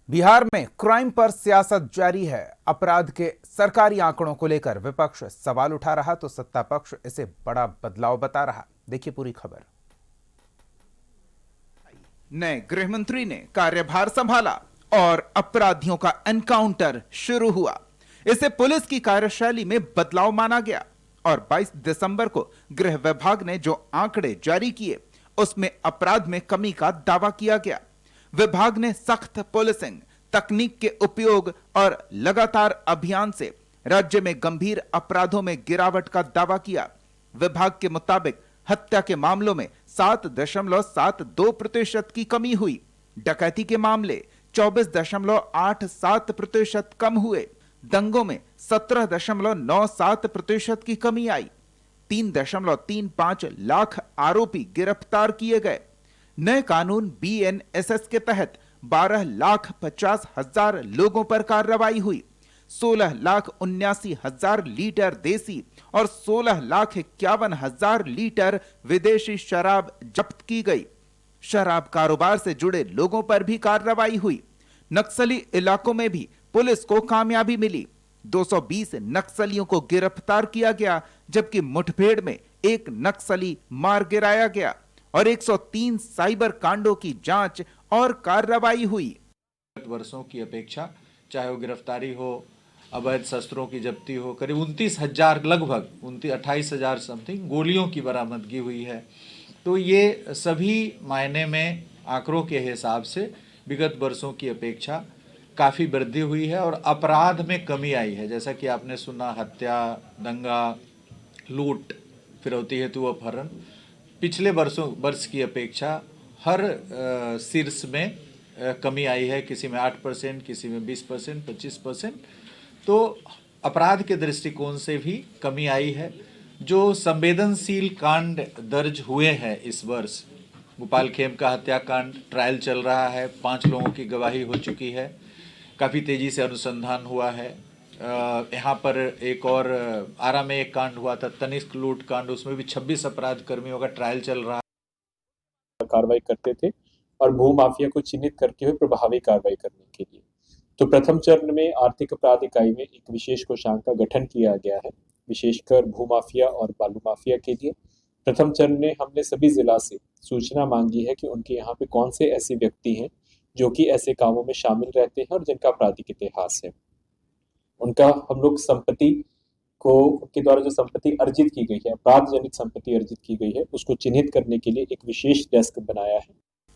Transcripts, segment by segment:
बिहार में क्राइम पर सियासत जारी है। अपराध के सरकारी आंकड़ों को लेकर विपक्ष सवाल उठा रहा तो सत्ता पक्ष इसे बड़ा बदलाव बता रहा। देखिए पूरी खबर। नए गृह मंत्री ने कार्यभार संभाला और अपराधियों का एनकाउंटर शुरू हुआ। इसे पुलिस की कार्यशैली में बदलाव माना गया और 22 दिसंबर को गृह विभाग ने जो आंकड़े जारी किए उसमें अपराध में कमी का दावा किया गया। विभाग ने सख्त पुलिसिंग, तकनीक के उपयोग और लगातार अभियान से राज्य में गंभीर अपराधों में गिरावट का दावा किया। विभाग के मुताबिक हत्या के मामलों में 7.72% की कमी हुई। डकैती के मामले 24.87% कम हुए। दंगों में 17.97% की कमी आई। 3.35 लाख आरोपी गिरफ्तार किए गए। नए कानून BNSS के तहत 12,50,000 लोगों पर कार्रवाई हुई। 16,79,000 लीटर देसी और 16,51,000 लीटर विदेशी शराब जब्त की गई। शराब कारोबार से जुड़े लोगों पर भी कार्रवाई हुई। नक्सली इलाकों में भी पुलिस को कामयाबी मिली। 220 नक्सलियों को गिरफ्तार किया गया, जबकि मुठभेड़ में एक नक्सली मार गिराया गया और 103 साइबर कांडों की जांच और कार्रवाई हुई। वर्षों की अपेक्षा चाहे वो गिरफ्तारी हो, अवैध शस्त्रों की जब्ती हो, करीब 29,000 लगभग 28,000 समथिंग गोलियों की बरामदगी हुई है। तो ये सभी मायने में आंकड़ों के हिसाब से विगत वर्षों की अपेक्षा काफ़ी वृद्धि हुई है और अपराध में कमी आई है। जैसा कि आपने सुना, हत्या, दंगा, लूट, फिरौती हेतु अपहरण पिछले वर्ष की अपेक्षा हर शीर्ष में कमी आई है। किसी में 8%, किसी में 20%, 25%। तो अपराध के दृष्टिकोण से भी कमी आई है। जो संवेदनशील कांड दर्ज हुए हैं इस वर्ष, गोपाल खेम का हत्याकांड ट्रायल चल रहा है, 5 लोगों की गवाही हो चुकी है, काफ़ी तेज़ी से अनुसंधान हुआ है। यहाँ पर एक और आरा में एक कांड हुआ था, तनिष्क लूट कांड, उसमें भी 26 अपराध कर्मियों का ट्रायल चल रहा है। कार्रवाई करते थे और भू माफिया को चिन्हित करते हुए प्रभावी कार्रवाई करने के लिए। तो प्रथम चरण में आर्थिक अपराध इकाई में एक विशेष कोषांग का गठन किया गया है, विशेषकर भू माफिया और बालू माफिया के लिए। प्रथम चरण में हमने सभी जिला से सूचना मांगी है कि उनके यहाँ पे कौन से ऐसे व्यक्ति हैं जो कि ऐसे कामों में शामिल रहते हैं और जिनका आपराधिक इतिहास है। उनका हम लोग संपत्ति को, उनके द्वारा जो संपत्ति अर्जित की गई है, अपराध जनित संपत्ति अर्जित की गई है, उसको चिन्हित करने के लिए एक विशेष डेस्क बनाया है।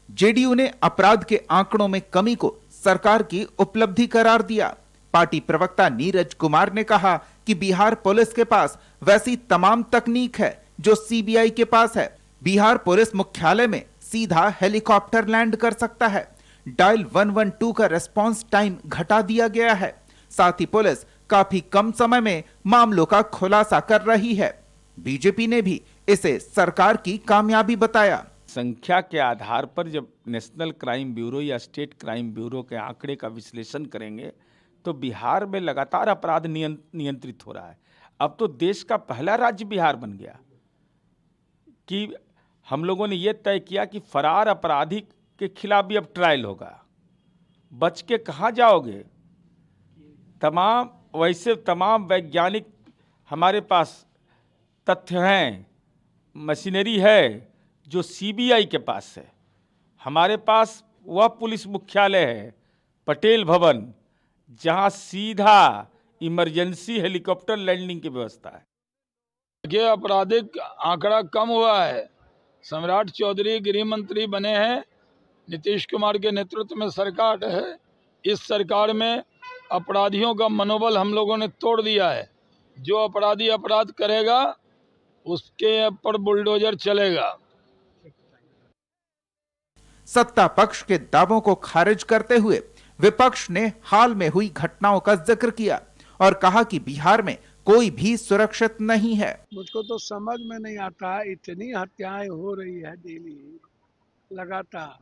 जेडीयू ने अपराध के आंकड़ों में कमी को सरकार की उपलब्धि करार दिया। पार्टी प्रवक्ता नीरज कुमार ने कहा कि बिहार पुलिस के पास वैसी तमाम तकनीक है जो CBI के पास है। बिहार पुलिस मुख्यालय में सीधा हेलीकॉप्टर लैंड कर सकता है। डायल 112 का रेस्पॉन्स टाइम घटा दिया गया है। साथ ही पुलिस काफी कम समय में मामलों का खुलासा कर रही है। बीजेपी ने भी इसे सरकार की कामयाबी बताया। संख्या के आधार पर जब नेशनल क्राइम ब्यूरो या स्टेट क्राइम ब्यूरो के आंकड़े का विश्लेषण करेंगे तो बिहार में लगातार अपराध नियंत्रित हो रहा है। अब तो देश का पहला राज्य बिहार बन गया कि हम लोगों ने ये तय किया कि फरार अपराधी के खिलाफ भी अब ट्रायल होगा। बच के कहाँ जाओगे? तमाम वैज्ञानिक हमारे पास तथ्य हैं, मशीनरी है जो CBI के पास है। हमारे पास वह पुलिस मुख्यालय है, पटेल भवन, जहां सीधा इमरजेंसी हेलीकॉप्टर लैंडिंग की व्यवस्था है। ये आपराधिक आंकड़ा कम हुआ है। सम्राट चौधरी गृह मंत्री बने हैं, नीतीश कुमार के नेतृत्व में सरकार है। इस सरकार में अपराधियों का मनोबल हम लोगों ने तोड़ दिया है। जो अपराधी अपराध करेगा उसके पर बुलडोजर चलेगा। सत्ता पक्ष के दावों को खारिज करते हुए विपक्ष ने हाल में हुई घटनाओं का जिक्र किया और कहा कि बिहार में कोई भी सुरक्षित नहीं है। मुझको तो समझ में नहीं आता, इतनी हत्याएं हो रही है डेली लगातार।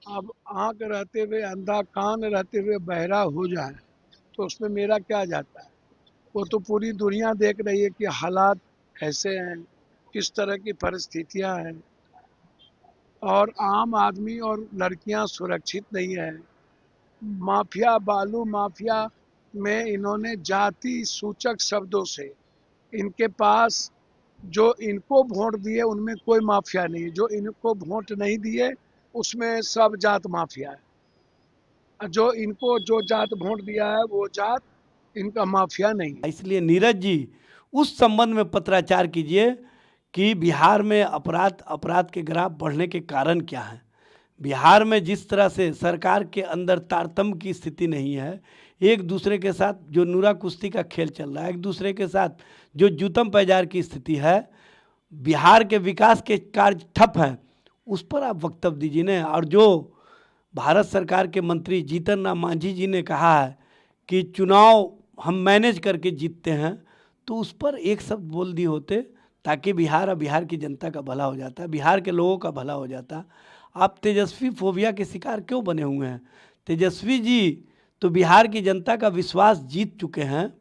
अब आंख रहते हुए अंधा, कान रहते हुए बहरा हो जाए तो उसमें मेरा क्या जाता है? वो तो पूरी दुनिया देख रही है कि हालात कैसे हैं, किस तरह की परिस्थितियां हैं और आम आदमी और लड़कियां सुरक्षित नहीं है। माफिया, बालू माफिया में इन्होंने जाति सूचक शब्दों से, इनके पास जो इनको वोट दिए उनमें कोई माफिया नहीं, जो इनको वोट नहीं दिए उसमें सब जात माफिया है। जो इनको जो जात वोट दिया है वो जात इनका माफिया नहीं है। इसलिए नीरज जी उस संबंध में पत्राचार कीजिए कि बिहार में अपराध के ग्राफ बढ़ने के कारण क्या है। बिहार में जिस तरह से सरकार के अंदर तारतम्य की स्थिति नहीं है, एक दूसरे के साथ जो नूरा कुश्ती का खेल चल रहा है, एक दूसरे के साथ जो जूतम पैजार की स्थिति है, बिहार के विकास के कार्य ठप हैं, उस पर आप वक्तव्य दीजिए ना। और जो भारत सरकार के मंत्री जीतन राम मांझी जी ने कहा है कि चुनाव हम मैनेज करके जीतते हैं, तो उस पर एक शब्द बोल दिए होते ताकि बिहार और बिहार की जनता का भला हो जाता, बिहार के लोगों का भला हो जाता। आप तेजस्वी फोबिया के शिकार क्यों बने हुए हैं? तेजस्वी जी तो बिहार की जनता का विश्वास जीत चुके हैं।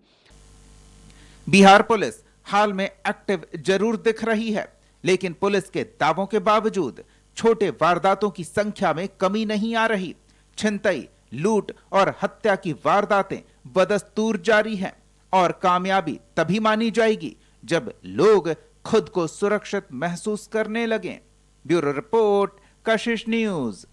बिहार पुलिस हाल में एक्टिव जरूर दिख रही है, लेकिन पुलिस के दावों के बावजूद छोटे वारदातों की संख्या में कमी नहीं आ रही। छिनतई, लूट और हत्या की वारदातें बदस्तूर जारी हैं और कामयाबी तभी मानी जाएगी जब लोग खुद को सुरक्षित महसूस करने लगें। ब्यूरो रिपोर्ट, कशिश न्यूज।